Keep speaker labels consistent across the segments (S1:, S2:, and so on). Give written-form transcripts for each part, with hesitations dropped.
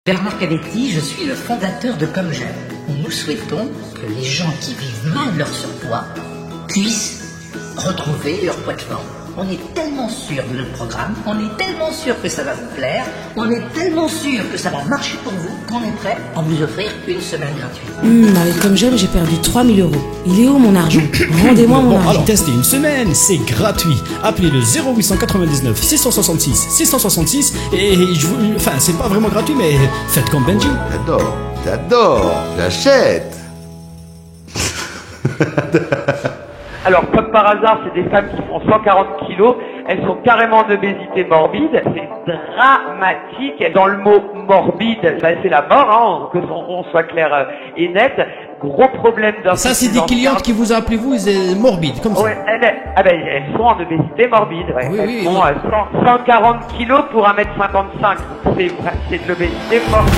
S1: Bernard Canetti, je suis le fondateur de Comme J'aime. Nous souhaitons que les gens qui vivent mal leur surpoids puissent retrouver leur poids de forme. On est tellement sûr de notre programme, on est tellement sûr que ça va vous plaire, on est tellement sûr que ça va marcher pour vous qu'on est prêt à vous offrir une semaine gratuite.
S2: Avec Comme J'aime, j'ai perdu 3000 €. Il est où mon argent? Rendez-moi mon argent.
S3: Alors testez une semaine, c'est gratuit. Appelez le 0899 666 666 et je vous... Enfin, c'est pas vraiment gratuit, mais faites comme Benji.
S4: J'adore, j'achète.
S5: Alors, comme par hasard, c'est des femmes qui font 140 kilos, elles sont carrément en obésité morbide, c'est dramatique. Dans le mot morbide, c'est la mort, hein, que on soit clair et net. Gros problème d'un...
S3: Ça, c'est des clientes qui vous appelez vous, c'est morbide, comme ça.
S5: Ouais, elles sont en obésité morbide, ouais.
S3: Oui,
S5: elles font 140 kilos pour 1m55. C'est de l'obésité morbide.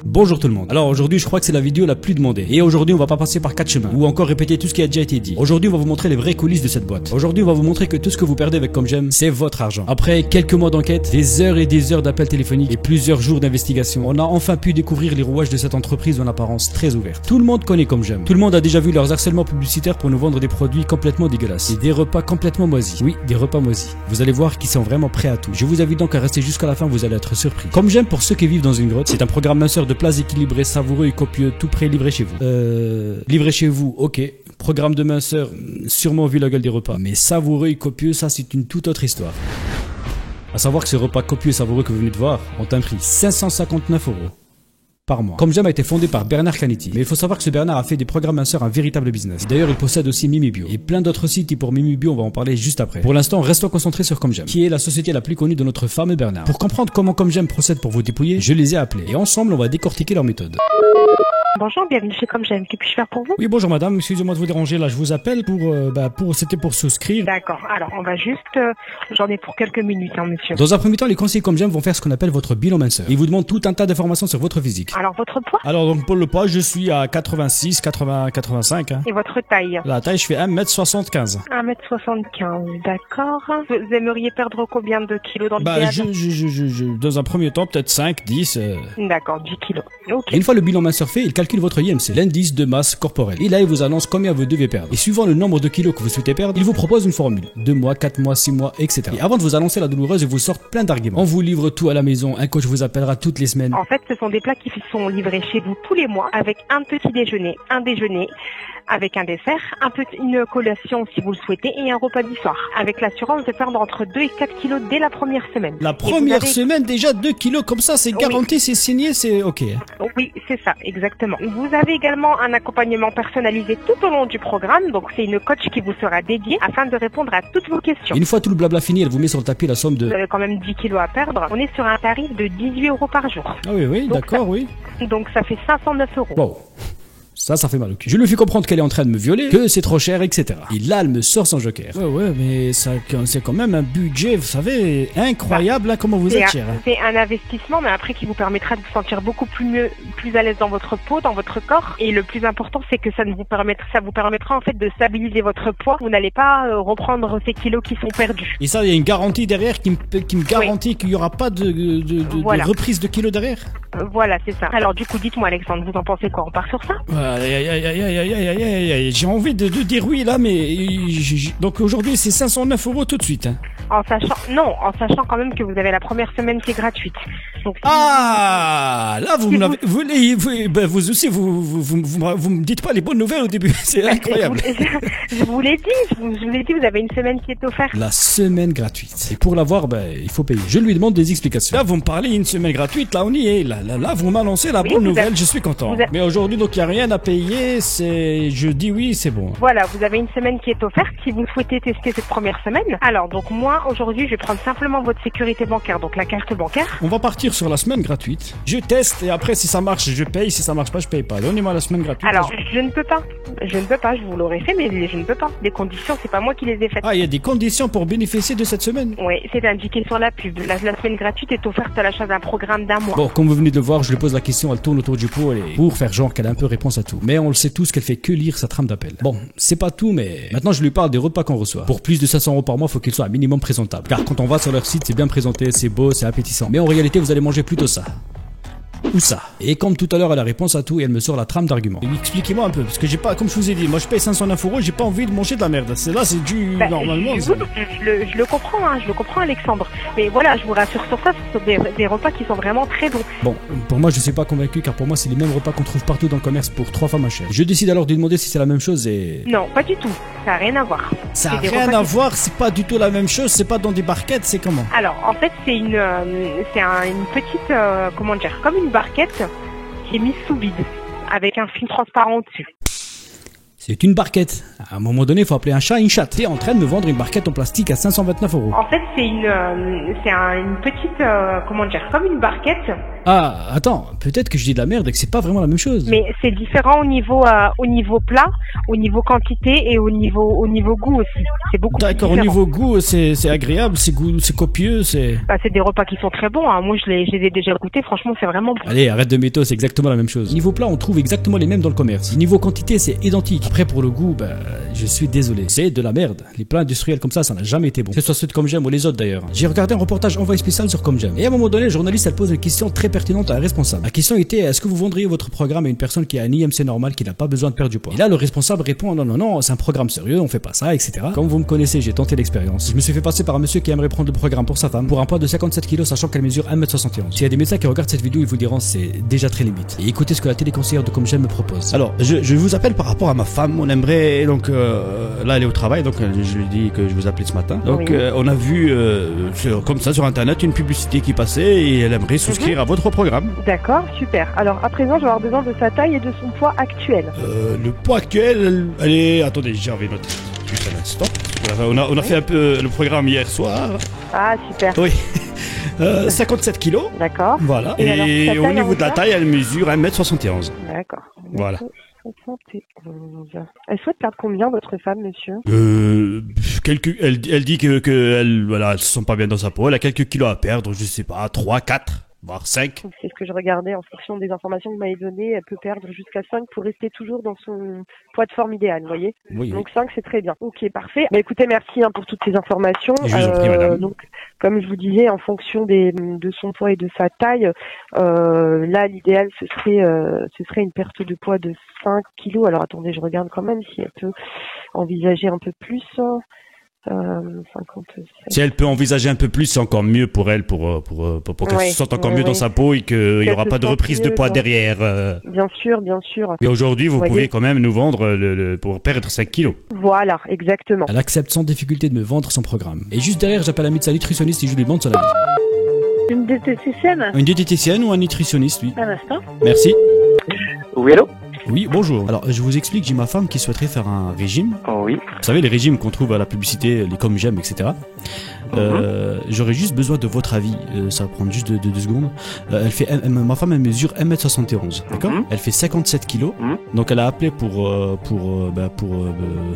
S3: Bonjour tout le monde. Alors aujourd'hui je crois que c'est la vidéo la plus demandée. Et aujourd'hui on va pas passer par 4 chemins ou encore répéter tout ce qui a déjà été dit. Aujourd'hui on va vous montrer les vraies coulisses de cette boîte. Aujourd'hui on va vous montrer que tout ce que vous perdez avec Comme J'aime, c'est votre argent. Après quelques mois d'enquête, des heures et des heures d'appels téléphoniques et plusieurs jours d'investigation, on a enfin pu découvrir les rouages de cette entreprise en apparence très ouverte. Tout le monde connaît Comme J'aime. Tout le monde a déjà vu leurs harcèlements publicitaires pour nous vendre des produits complètement dégueulasses. Et des repas complètement moisis. Oui, des repas moisis. Vous allez voir qu'ils sont vraiment prêts à tout. Je vous invite donc à rester jusqu'à la fin, vous allez être surpris. Comme J'aime pour ceux qui vivent dans une grotte, c'est un programme minceur de plats équilibrés, savoureux et copieux, tout prêt livré chez vous. Livré chez vous, ok. Programme de minceur, sûrement vu la gueule des repas. Mais savoureux et copieux, ça c'est une toute autre histoire. À savoir que ces repas copieux et savoureux que vous venez de voir ont un prix 559 € par mois. Comme J'aime a été fondé par Bernard Canetti. Mais il faut savoir que ce Bernard a fait des programmes minceurs un véritable business. D'ailleurs, il possède aussi Mimi Bio. Et plein d'autres sites, et pour Mimi Bio, on va en parler juste après. Pour l'instant, restons concentrés sur Comme J'aime, qui est la société la plus connue de notre fameux Bernard. Pour comprendre comment Comme J'aime procède pour vous dépouiller, je les ai appelés. Et ensemble, on va décortiquer leur méthode.
S6: Bonjour, bienvenue chez Comme J'aime. Que puis-je faire pour vous?
S3: Oui, bonjour madame, excusez-moi de vous déranger, là je vous appelle c'était pour souscrire.
S6: D'accord, alors on va juste... j'en ai pour quelques minutes, hein, monsieur.
S3: Dans un premier temps, les conseillers Comme J'aime vont faire ce qu'on appelle votre bilan minceur. Ils vous demandent tout un tas d'informations sur votre physique.
S6: Alors votre poids?
S3: Alors donc pour le poids, je suis à 86, 80, 85. Hein.
S6: Et votre taille?
S3: La taille, je fais 1m75.
S6: 1m75, d'accord. Vous aimeriez perdre combien de kilos dans le
S3: dans un premier temps, peut-être 5, 10...
S6: D'accord, 10 kilos. Ok.
S3: Et une fois le bilan minceur fait, il calcule votre IMC, l'indice de masse corporelle. Et là, il vous annonce combien vous devez perdre. Et suivant le nombre de kilos que vous souhaitez perdre, il vous propose une formule. 2 mois, 4 mois, 6 mois, etc. Et avant de vous annoncer la douloureuse, il vous sort plein d'arguments. On vous livre tout à la maison, un coach vous appellera toutes les semaines.
S6: En fait, ce sont des plats qui sont livrés chez vous tous les mois avec un petit déjeuner, un déjeuner, avec un dessert, une collation si vous le souhaitez et un repas du soir. Avec l'assurance de perdre entre 2 et 4 kilos dès la première semaine.
S3: La première semaine, déjà 2 kilos comme ça, c'est garanti, c'est signé, c'est ok.
S6: Oui, c'est ça, exactement. Vous avez également un accompagnement personnalisé tout au long du programme, donc c'est une coach qui vous sera dédiée afin de répondre à toutes vos questions.
S3: Une fois tout le blabla fini, elle vous met sur le tapis la somme de...
S6: Vous avez quand même 10 kilos à perdre. On est sur un tarif de 18 € par jour.
S3: Ah oui, d'accord, oui.
S6: Donc ça fait 509 €.
S3: Wow. Ça fait mal au cul. Je lui fais comprendre qu'elle est en train de me violer, que c'est trop cher, etc. Et là, elle me sort son joker. Ouais, mais ça, c'est quand même un budget, vous savez, incroyable, là, comment vous êtes cher.
S6: C'est un investissement, mais après qui vous permettra de vous sentir beaucoup plus à l'aise dans votre peau, dans votre corps. Et le plus important, c'est que ça vous permettra en fait de stabiliser votre poids. Vous n'allez pas reprendre ces kilos qui sont perdus.
S3: Et ça, il y a une garantie derrière qui me garantit qu'il n'y aura pas de reprise de kilos derrière.
S6: Voilà, c'est ça. Alors du coup, dites-moi Alexandre, vous en pensez quoi? On part sur ça?
S3: J'ai envie de dire oui là, mais donc aujourd'hui c'est 509 € tout de suite. Hein.
S6: En sachant quand même que vous avez la première semaine qui est gratuite. Donc,
S3: là vous aussi vous me dites pas les bonnes nouvelles au début, c'est incroyable.
S6: Je vous l'ai dit, vous avez une semaine qui est offerte.
S3: La semaine gratuite. Et pour l'avoir, il faut payer. Je lui demande des explications. Là vous me parlez une semaine gratuite, là on y est. Là vous m'annoncez la bonne nouvelle, je suis content. Mais aujourd'hui donc il y a rien à payer, je dis oui, c'est bon.
S6: Voilà, vous avez une semaine qui est offerte si vous souhaitez tester cette première semaine. Alors donc moi aujourd'hui je vais prendre simplement votre sécurité bancaire, donc la carte bancaire.
S3: On va partir sur la semaine gratuite. Je teste et après si ça marche je paye, si ça marche pas je paye pas. Donnez-moi la semaine gratuite.
S6: Alors je ne peux pas, je vous l'aurais fait mais je ne peux pas. Les conditions c'est pas moi qui les ai faites.
S3: Ah, il y a des conditions pour bénéficier de cette semaine?
S6: Oui, c'est indiqué sur la pub. La semaine gratuite est offerte à l'achat d'un programme d'1 mois.
S3: Bon, comme vous venez venez de le voir, je lui pose la question, elle tourne autour du pot et pour faire genre qu'elle a un peu réponse à tout. Mais on le sait tous qu'elle fait que lire sa trame d'appel. Bon, c'est pas tout, mais maintenant je lui parle des repas qu'on reçoit. Pour plus de 500 € par mois, faut qu'il soit un minimum présentable. Car quand on va sur leur site, c'est bien présenté, c'est beau, c'est appétissant. Mais en réalité, vous allez manger plutôt ça. Ou ça. Et comme tout à l'heure, elle a réponse à tout et elle me sort la trame d'arguments.
S7: Expliquez-moi un peu, parce que j'ai pas, comme je vous ai dit, moi je paye 509 €, j'ai pas envie de manger de la merde. C'est là, c'est dû normalement.
S6: Je le comprends, hein, je le comprends, Alexandre. Mais voilà, je vous rassure sur ça, ce sont des repas qui sont vraiment très bons.
S3: Bon, pour moi, je suis pas convaincu car pour moi, c'est les mêmes repas qu'on trouve partout dans le commerce pour 3 fois moins cher. Je décide alors de lui demander si c'est la même chose et...
S6: Non, pas du tout. Ça n'a rien à voir.
S7: Ça n'a rien à voir, c'est pas du tout la même chose, c'est pas dans des barquettes, c'est comment?
S6: Alors, en fait, c'est une petite, comment dire, comme une barquette qui est mise sous vide, avec un film transparent au-dessus.
S3: C'est une barquette. À un moment donné, il faut appeler un chat une chatte. T'es en train de me vendre une barquette en plastique à 529 €.
S6: En fait, c'est une petite, comment dire, comme une barquette.
S3: Ah, attends, peut-être que je dis de la merde et que c'est pas vraiment la même chose.
S6: Mais c'est différent au niveau plat, au niveau quantité et au niveau goût aussi. C'est beaucoup plus
S7: D'accord, au
S6: différent.
S7: niveau goût, c'est agréable, c'est copieux, c'est...
S6: Bah, c'est des repas qui sont très bons, hein. Moi, je les ai déjà goûtés, franchement, c'est vraiment bon.
S3: Allez, arrête de mytho, c'est exactement la même chose. Niveau plat, on trouve exactement les mêmes dans le commerce. Niveau quantité, c'est identique. Après, pour le goût, je suis désolé. C'est de la merde. Les plats industriels comme ça n'a jamais été bon. Que ce soit ceux de Comme J'aime ou les autres d'ailleurs. J'ai regardé un reportage envoyé spécial sur Comme J'aime. Et à un moment donné, le journaliste, elle pose une question très pertinente à un responsable. La question était, est-ce que vous vendriez votre programme à une personne qui a un IMC normal, qui n'a pas besoin de perdre du poids? Et là, le responsable répond, non, c'est un programme sérieux, on fait pas ça, etc. Comme vous me connaissez, j'ai tenté l'expérience. Je me suis fait passer par un monsieur qui aimerait prendre le programme pour sa femme, pour un poids de 57 kg, sachant qu'elle mesure 1m71. S'il y a des médecins qui regardent cette vidéo, ils vous diront, c'est déjà très limite. Et écoutez ce que la téléconseillère de Comme J'aime me propose.
S7: Alors, je vous appelle par rapport à ma femme. On aimerait, donc, là, elle est au travail, donc je lui dis que je vous appelais ce matin. Donc,
S6: Oui.
S7: on a vu, comme ça, sur Internet, une publicité qui passait et elle aimerait souscrire à votre programme.
S6: D'accord, super. Alors, à présent, je vais avoir besoin de sa taille et de son poids actuel.
S7: Le poids actuel, elle est... Attendez, j'avais noté juste un instant. On a fait un peu le programme hier soir.
S6: Ah, super.
S7: Oui. 57 kilos.
S6: D'accord.
S7: Voilà.
S6: Et alors, sa
S7: au
S6: taille
S7: niveau
S6: en
S7: de la
S6: hauteur
S7: taille, elle mesure 1m71.
S6: D'accord.
S7: Voilà.
S6: 71. Elle souhaite perdre combien, votre femme, monsieur?
S7: Elle dit que elle, voilà, elle se sent pas bien dans sa peau. Elle a quelques kilos à perdre, je sais pas, 3, 4, voire 5.
S6: C'est ce que je regardais en fonction des informations que vous m'avez données. Elle peut perdre jusqu'à 5 pour rester toujours dans son poids de forme idéal, vous voyez?
S3: Oui.
S6: Donc 5, c'est très bien. Ok, parfait. Bah, écoutez, merci pour toutes ces informations.
S7: Je vous en prie, madame.
S6: Donc, comme je vous disais, en fonction de son poids et de sa taille, là, l'idéal, ce serait une perte de poids de 5 kilos. Alors, attendez, je regarde quand même si elle peut envisager un peu plus. 57.
S7: Si elle peut envisager un peu plus, c'est encore mieux pour elle, pour qu'elle
S6: Ouais,
S7: se sente encore
S6: ouais,
S7: mieux dans
S6: ouais.
S7: sa peau et qu'il n'y
S6: Qu'elle
S7: aura
S6: se
S7: pas de
S6: sente
S7: reprise de
S6: mieux
S7: poids
S6: dans-
S7: derrière.
S6: Bien sûr, bien sûr.
S7: Et aujourd'hui, vous
S6: Voyez.
S7: pouvez quand même nous vendre pour perdre 5 kilos.
S6: Voilà, exactement.
S3: Elle accepte sans difficulté de me vendre son programme. Et juste derrière, j'appelle un médecin nutritionniste et je lui demande son avis.
S8: Une diététicienne?
S3: Une diététicienne ou un nutritionniste, oui.
S8: Un instant.
S3: Merci.
S5: Oui, allô?
S3: Oui, bonjour. Alors, je vous explique, j'ai ma femme qui souhaiterait faire un régime.
S5: Oui.
S3: Vous savez, les régimes qu'on trouve à la publicité, les Comme J'aime, etc. J'aurais juste besoin de votre avis. Ça va prendre juste 2 secondes. Ma femme, elle mesure 1m71. D'accord? Elle fait 57 kilos. Donc, elle a appelé pour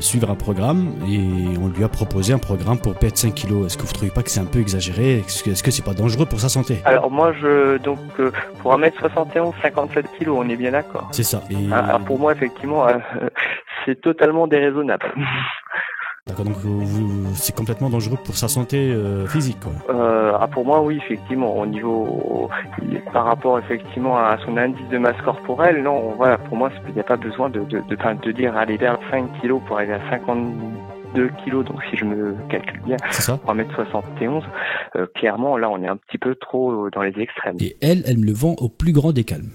S3: suivre un programme et on lui a proposé un programme pour perdre 5 kilos. Est-ce que vous trouvez pas que c'est un peu exagéré? Est-ce que c'est pas dangereux pour sa santé?
S5: Alors moi, pour 1m71, 57 kilos, on est bien d'accord.
S3: C'est ça. Et...
S5: Alors pour moi, effectivement, c'est totalement déraisonnable.
S3: D'accord, donc c'est complètement dangereux pour sa santé physique, quoi.
S5: Pour moi, oui, effectivement, au niveau, par rapport effectivement à son indice de masse corporelle, non, voilà, pour moi, il n'y a pas besoin de dire allez perdre 5 kilos pour arriver à 52 kilos, donc si je me calcule bien,
S3: C'est ça.
S5: pour 1m71, clairement, là, on est un petit peu trop dans les extrêmes.
S3: Et elle me le vend au plus grand des calmes.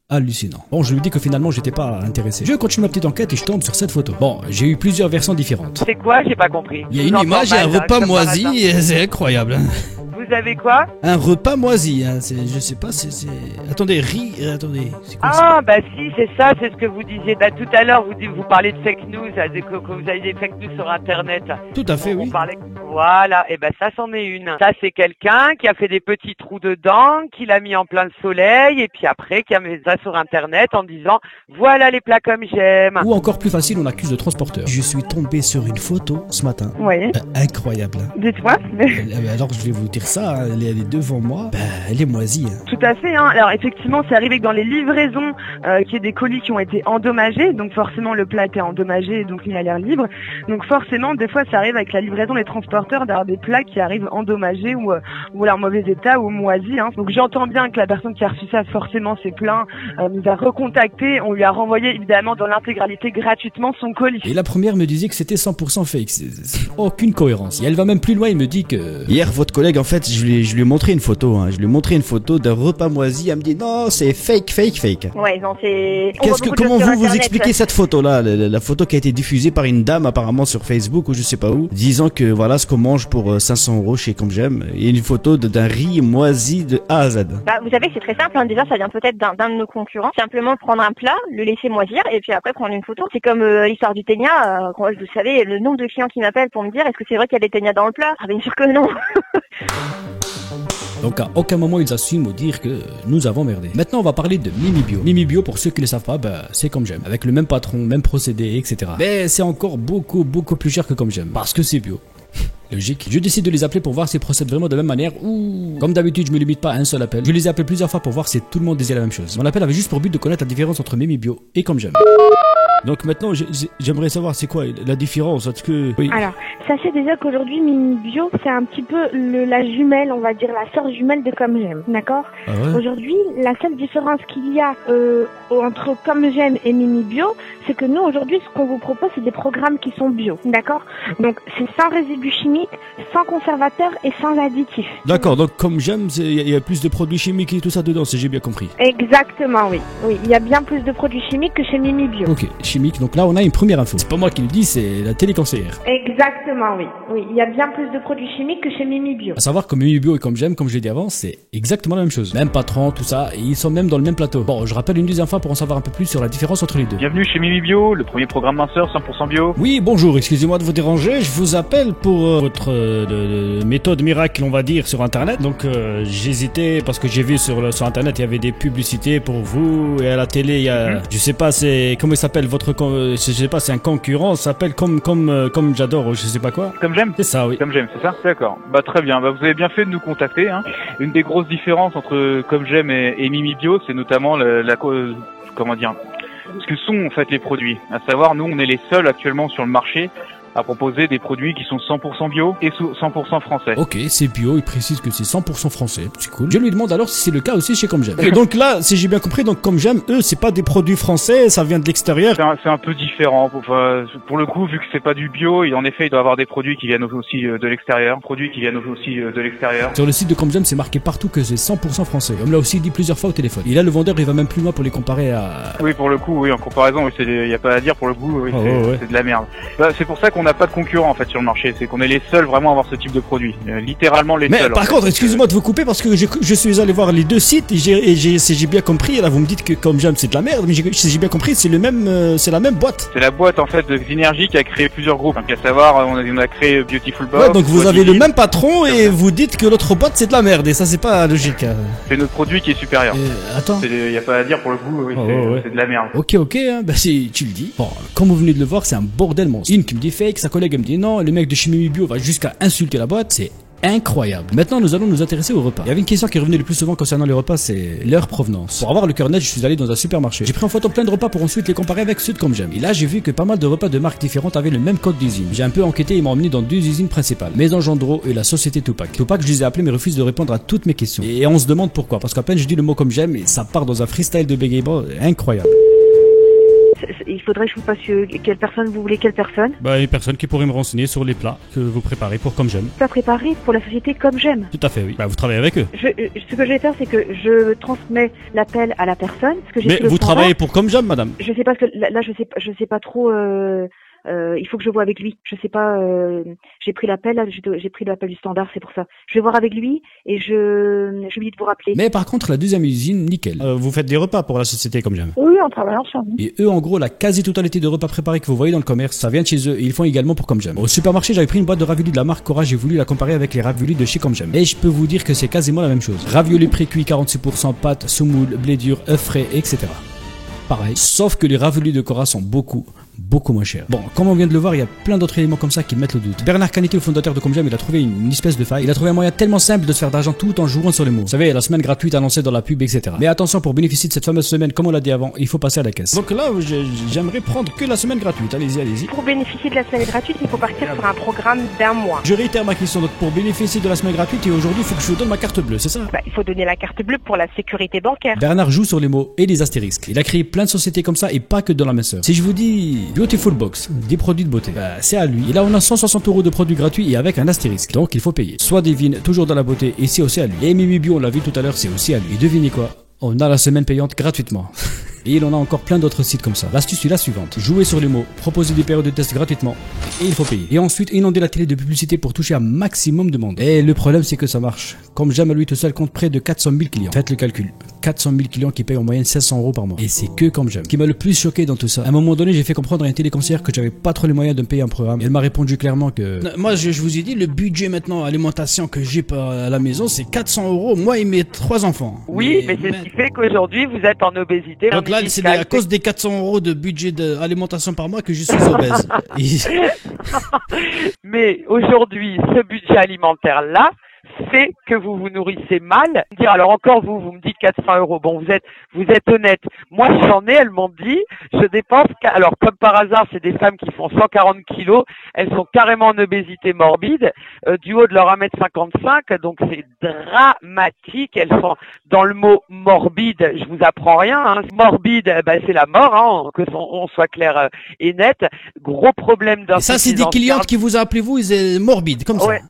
S3: Hallucinant. Bon, je lui dis que finalement, j'étais pas intéressé. Je continue ma petite enquête et je tombe sur cette photo. Bon, j'ai eu plusieurs versions différentes.
S5: C'est quoi? J'ai pas compris.
S7: Il y a une image et un repas moisi, c'est incroyable. Hein.
S5: Vous avez quoi?
S7: Un repas moisi, hein. Je sais pas, c'est... Attendez, attendez, c'est quoi ça?
S5: Ah, bah si, c'est ça, c'est ce que vous disiez. Bah, tout à l'heure, vous parlez de fake news, que vous avez des fake news sur Internet.
S7: Tout à fait,
S5: On
S7: oui.
S5: parlait... Voilà, et ben ça, c'en est une. Ça, c'est quelqu'un qui a fait des petits trous dedans, qui l'a mis en plein soleil, et puis après, qui a mis ça sur Internet en disant, voilà les plats comme j'aime.
S3: Ou encore plus facile, on accuse le transporteur. Je suis tombé sur une photo ce matin.
S6: Oui.
S3: Incroyable. Hein.
S6: Dites-moi.
S3: Alors, je vais vous dire ça. ça, hein, elle est devant moi, bah, elle est moisie. Hein.
S6: Tout à fait. Hein. Alors effectivement, c'est arrivé que dans les livraisons, qu'il y ait des colis qui ont été endommagés. Donc forcément, le plat était endommagé, donc il a l'air libre. Donc forcément, des fois, ça arrive avec la livraison des transporteurs d'avoir des plats qui arrivent endommagés ou en mauvais état ou moisis. Hein. Donc j'entends bien que la personne qui a reçu ça, forcément, s'est plaint, nous a recontacté. On lui a renvoyé évidemment dans l'intégralité gratuitement son colis.
S3: Et la première me disait que c'était 100% fake. C'est aucune cohérence. Et elle va même plus loin, il me dit que... Hier, votre collègue, en fait, je lui ai montré une photo. Hein. Je lui ai montré une photo d'un repas moisi. Elle me dit non, c'est fake.
S6: Ouais, non, c'est...
S3: Comment vous expliquez cette photo-là, la photo qui a été diffusée par une dame apparemment sur Facebook ou je sais pas où, disant que voilà ce qu'on mange pour 500 € chez Comme J'aime, et une photo d'un riz moisi de A à Z.
S9: Bah, vous savez, c'est très simple. Hein. Déjà, ça vient peut-être d'un de nos concurrents. Simplement prendre un plat, le laisser moisir, et puis après prendre une photo. C'est comme l'histoire du ténia. Vous savez, le nombre de clients qui m'appellent pour me dire est-ce que c'est vrai qu'il y a des ténias dans le plat? Ah, bien sûr que non.
S3: Donc à aucun moment ils assument ou dire que nous avons merdé. Maintenant on va parler de Mimi Bio. Mimi Bio, pour ceux qui ne le savent pas, bah, c'est Comme J'aime. Avec le même patron, même procédé, etc. Mais c'est encore beaucoup plus cher que Comme J'aime. Parce que c'est bio. Logique. Je décide de les appeler pour voir s'ils procèdent vraiment de la même manière ou... Comme d'habitude, je me limite pas à un seul appel. Je les ai appelés plusieurs fois pour voir si tout le monde disait la même chose. Mon appel avait juste pour but de connaître la différence entre Mimi Bio et Comme J'aime. Donc maintenant, j'aimerais savoir c'est quoi la différence. Est-ce que... Oui.
S8: Alors, sachez déjà qu'aujourd'hui, Mimi Bio, c'est un petit peu la jumelle, on va dire, la sœur jumelle de Comme J'aime, d'accord?
S3: Ah ouais.
S8: Aujourd'hui, la seule différence qu'il y a entre Comme J'aime et Mimi Bio, c'est que nous, aujourd'hui, ce qu'on vous propose, c'est des programmes qui sont bio, d'accord? Donc, c'est sans résidus chimiques, sans conservateurs et sans additifs.
S3: D'accord, donc Comme J'aime, il y a plus de produits chimiques et tout ça dedans, si j'ai bien compris.
S8: Exactement, oui. Oui, il y a bien plus de produits chimiques que chez Mimi Bio.
S3: Ok, chimique, donc là on a une première info. C'est pas moi qui le dis, c'est la téléconseillère.
S8: Exactement, oui. Oui, il y a bien plus de produits chimiques que chez Mimi Bio.
S3: À savoir que Mimi Bio et Comme J'aime, comme je l'ai dit avant, c'est exactement la même chose. Même patron, tout ça, et ils sont même dans le même plateau. Bon, je rappelle une deuxième fois pour en savoir un peu plus sur la différence entre les deux.
S10: Bienvenue chez Mimi Bio, le premier programme minceur 100% bio.
S3: Oui, bonjour, excusez-moi de vous déranger, je vous appelle pour votre méthode miracle, on va dire, sur internet. Donc j'hésitais parce que j'ai vu sur internet, il y avait des publicités pour vous, et à la télé, il y a, je sais pas, c'est, comment il s'appelle votre, je sais pas, c'est un concurrent, ça s'appelle comme j'adore, je sais pas quoi.
S10: Comme J'aime?
S3: C'est ça, oui.
S10: Comme J'aime, c'est ça? D'accord. Bah très bien, bah vous avez bien fait de nous contacter, hein. Une des grosses différences entre Comme J'aime et Mimi Bio, c'est notamment comment dire, ce que sont en fait les produits. À savoir, nous on est les seuls actuellement sur le marché à proposer des produits qui sont 100% bio et 100% français.
S3: Ok, c'est bio, il précise que c'est 100% français, c'est cool. Je lui demande alors si c'est le cas aussi chez Comme J'aime. Et donc là, si j'ai bien compris, donc Comme J'aime, eux, c'est pas des produits français, ça vient de l'extérieur.
S10: C'est un peu différent. Pour le coup, vu que c'est pas du bio, en effet, il doit y avoir des produits qui viennent aussi de l'extérieur.
S3: Sur le site de Comme J'aime, c'est marqué partout que c'est 100% français. On me l'a aussi dit plusieurs fois au téléphone. Et là, le vendeur, il va même plus loin pour les comparer à...
S10: Oui, pour le coup, oui, en comparaison, oui, y a pas à dire, pour le coup, oui, c'est de la merde. Bah, c'est pour ça qu'on n'a pas de concurrents en fait sur le marché, c'est qu'on est les seuls vraiment à avoir ce type de produit, littéralement les seuls.
S3: Mais par contre, excusez-moi de vous couper parce que je suis allé voir les deux sites et si j'ai bien compris, là vous me dites que Comme J'aime c'est de la merde, mais si j'ai bien compris c'est la même boîte.
S10: C'est la boîte en fait de Synergie qui a créé plusieurs groupes, donc à savoir on a créé Beautiful Box.
S3: Ouais, donc vous avez le même patron et vous dites que l'autre boîte c'est de la merde et ça c'est pas logique.
S10: C'est notre produit qui est supérieur.
S3: Attends.
S10: Y a pas à dire pour le coup, oui, c'est de la merde.
S3: Ok, hein, bah si tu le dis. Bon, comme vous venez de le voir, c'est un bordel monstre. Une qui me dit fake, sa collègue elle me dit non, le mec de chez Mimi Bio va jusqu'à insulter la boîte, c'est incroyable. Maintenant, nous allons nous intéresser aux repas. Il y avait une question qui revenait le plus souvent concernant les repas, c'est leur provenance. Pour avoir le cœur net, je suis allé dans un supermarché. J'ai pris en photo plein de repas pour ensuite les comparer avec ceux de Comme J'aime. Et là, j'ai vu que pas mal de repas de marques différentes avaient le même code d'usine. J'ai un peu enquêté et ils m'ont emmené dans deux usines principales, Maison Gendreau et la société Tupac. Tupac, je les ai appelés mais refuse de répondre à toutes mes questions. Et on se demande pourquoi. Parce qu'à peine je dis le mot Comme J'aime et ça part dans un freestyle de bégaiement incroyable.
S6: Il faudrait que je vous passe quelle personne vous voulez, quelle personne?
S7: Bah, une personne qui pourrait me renseigner sur les plats que vous préparez pour Comme J'aime.
S6: Pas préparé pour la société Comme J'aime.
S7: Tout à fait, oui. Bah, vous travaillez avec eux.
S6: Ce que je vais faire, c'est que je transmets l'appel à la personne.
S7: Mais vous travaillez pour Comme J'aime, madame?
S6: Je sais pas, parce que là, je sais pas trop. Il faut que je vois avec lui. Je sais pas. J'ai pris l'appel. J'ai pris l'appel du standard. C'est pour ça. Je vais voir avec lui et je lui dis de vous rappeler.
S3: Mais par contre, la deuxième usine, nickel.
S7: Vous faites des repas pour la société Comme J'aime?
S8: Oui, on travaille ensemble.
S3: Et eux, en gros, la quasi-totalité de repas préparés que vous voyez dans le commerce, ça vient de chez eux. Et ils font également pour Comme J'aime. Au supermarché, j'avais pris une boîte de raviolis de la marque Cora. J'ai voulu la comparer avec les raviolis de chez Comme J'aime. Et je peux vous dire que c'est quasiment la même chose. Raviolis pré-cuits 46%, pâtes, semoule, blé dur, œufs frais, etc. Pareil, sauf que les raviolis de Cora sont beaucoup beaucoup moins cher. Bon, comme on vient de le voir, il y a plein d'autres éléments comme ça qui mettent le doute. Bernard Canetti, le fondateur de Comgem, il a trouvé une espèce de faille. Il a trouvé un moyen tellement simple de se faire d'argent tout en jouant sur les mots. Vous savez, la semaine gratuite annoncée dans la pub, etc. Mais attention, pour bénéficier de cette fameuse semaine, comme on l'a dit avant, il faut passer à la caisse. Donc là, j'aimerais prendre que la semaine gratuite. Allez-y, allez-y.
S6: Pour bénéficier de la semaine gratuite, il faut partir sur un programme d'1 mois.
S3: Je réitère ma question. Donc pour bénéficier de la semaine gratuite, et aujourd'hui, il faut que je vous donne ma carte bleue, c'est ça?
S6: Il faut donner la carte bleue pour la sécurité bancaire.
S3: Bernard joue sur les mots et les astérisques. Il a créé plein de sociétés comme ça et pas que dans la minceur. Si je vous dis Beautiful Box, des produits de beauté, c'est à lui. Et là, on a 160 € de produits gratuits et avec un astérisque. Donc il faut payer. Soit Divine, toujours dans la beauté, et c'est aussi à lui. Et Mimi Bio, on l'a vu tout à l'heure, c'est aussi à lui. Et devinez quoi? On a la semaine payante gratuitement. Et il en a encore plein d'autres sites comme ça. L'astuce est la suivante. Jouer sur les mots, proposer des périodes de test gratuitement, et il faut payer. Et ensuite, inonder la télé de publicité pour toucher un maximum de monde. Et le problème, c'est que ça marche. Comme Jam à lui tout seul compte près de 400 000 clients. Faites le calcul. 400 000 clients qui payent en moyenne 500 € par mois. Et c'est que comme Jam. Ce qui m'a le plus choqué dans tout ça. À un moment donné, j'ai fait comprendre à une téléconseillère que j'avais pas trop les moyens de me payer un programme. Et elle m'a répondu clairement que... Moi, je vous ai dit, le budget maintenant alimentation que j'ai à la maison, c'est 400 €, moi et mes 3 enfants.
S5: Oui, mais c'est ce qui fait qu'aujourd'hui, vous êtes en obésité.
S3: Donc là, c'est à cause des 400 € de budget d'alimentation par mois que je suis obèse.
S5: Mais aujourd'hui, ce budget alimentaire-là, c'est que vous vous nourrissez mal. Dire alors encore vous me dites 400 €. Bon, vous êtes honnête. Moi, j'en ai. Elles m'ont dit, je dépense. Alors comme par hasard, c'est des femmes qui font 140 kilos. Elles sont carrément en obésité morbide, du haut de leur 1m55. Donc c'est dramatique. Elles sont dans le mot morbide. Je vous apprends rien. Hein. Morbide, c'est la mort. Hein, que on soit clair et net. Gros problème d'insuffisance.
S3: Ça, c'est des clientes qui vous a appelé vous, ils sont morbides comme ça.
S5: Ouais,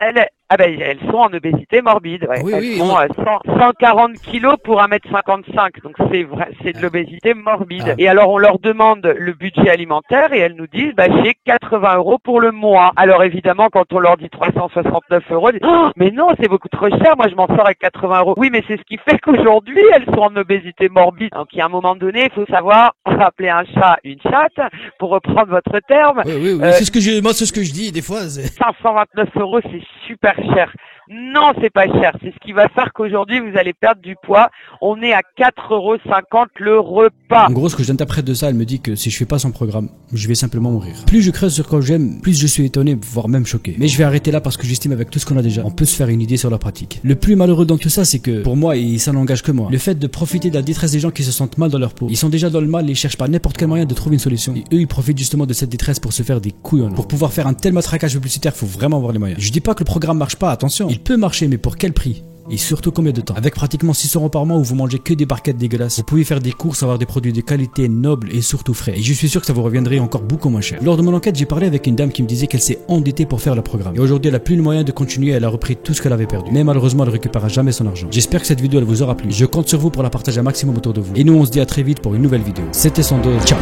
S5: elles sont en obésité morbide. Ouais.
S3: Oui,
S5: elles font 140 kilos pour 1m55. Donc c'est vrai, c'est de l'obésité morbide. Et alors on leur demande le budget alimentaire et elles nous disent j'ai 80 € pour le mois. Alors évidemment quand on leur dit 369 €, elles disent mais non, c'est beaucoup trop cher, moi je m'en sors avec 80 €. Oui, mais c'est ce qui fait qu'aujourd'hui elles sont en obésité morbide. Donc il y a un moment donné, il faut savoir appeler un chat une chatte, pour reprendre votre terme.
S3: Oui, c'est ce que je dis des fois.
S5: 529 €, c'est super cher. Non, c'est pas cher. C'est ce qui va faire qu'aujourd'hui, vous allez perdre du poids. On est à 4,50 € le repas.
S3: En gros, ce que j'interprète de ça, elle me dit que si je fais pas son programme, je vais simplement mourir. Plus je creuse sur Comgem, plus je suis étonné, voire même choqué. Mais je vais arrêter là parce que j'estime avec tout ce qu'on a déjà, on peut se faire une idée sur la pratique. Le plus malheureux dans tout ça, c'est que, pour moi, et ça n'engage que moi, le fait de profiter de la détresse des gens qui se sentent mal dans leur peau. Ils sont déjà dans le mal et ils cherchent par n'importe quel moyen de trouver une solution. Et eux, ils profitent justement de cette détresse pour se faire des couillons. Pour pouvoir faire un tel matraquage publicitaire, faut vraiment avoir les moyens. Je dis pas que le programme marche pas, attention. Il peut marcher, mais pour quel prix? Et surtout combien de temps? Avec pratiquement 600 € par mois où vous mangez que des barquettes dégueulasses, vous pouvez faire des courses, avoir des produits de qualité, nobles et surtout frais. Et je suis sûr que ça vous reviendrait encore beaucoup moins cher. Lors de mon enquête, j'ai parlé avec une dame qui me disait qu'elle s'est endettée pour faire le programme. Et aujourd'hui, elle a plus le moyen de continuer, elle a repris tout ce qu'elle avait perdu. Mais malheureusement, elle ne récupérera jamais son argent. J'espère que cette vidéo, elle vous aura plu. Je compte sur vous pour la partager un maximum autour de vous. Et nous, on se dit à très vite pour une nouvelle vidéo. C'était Sandoz. Ciao.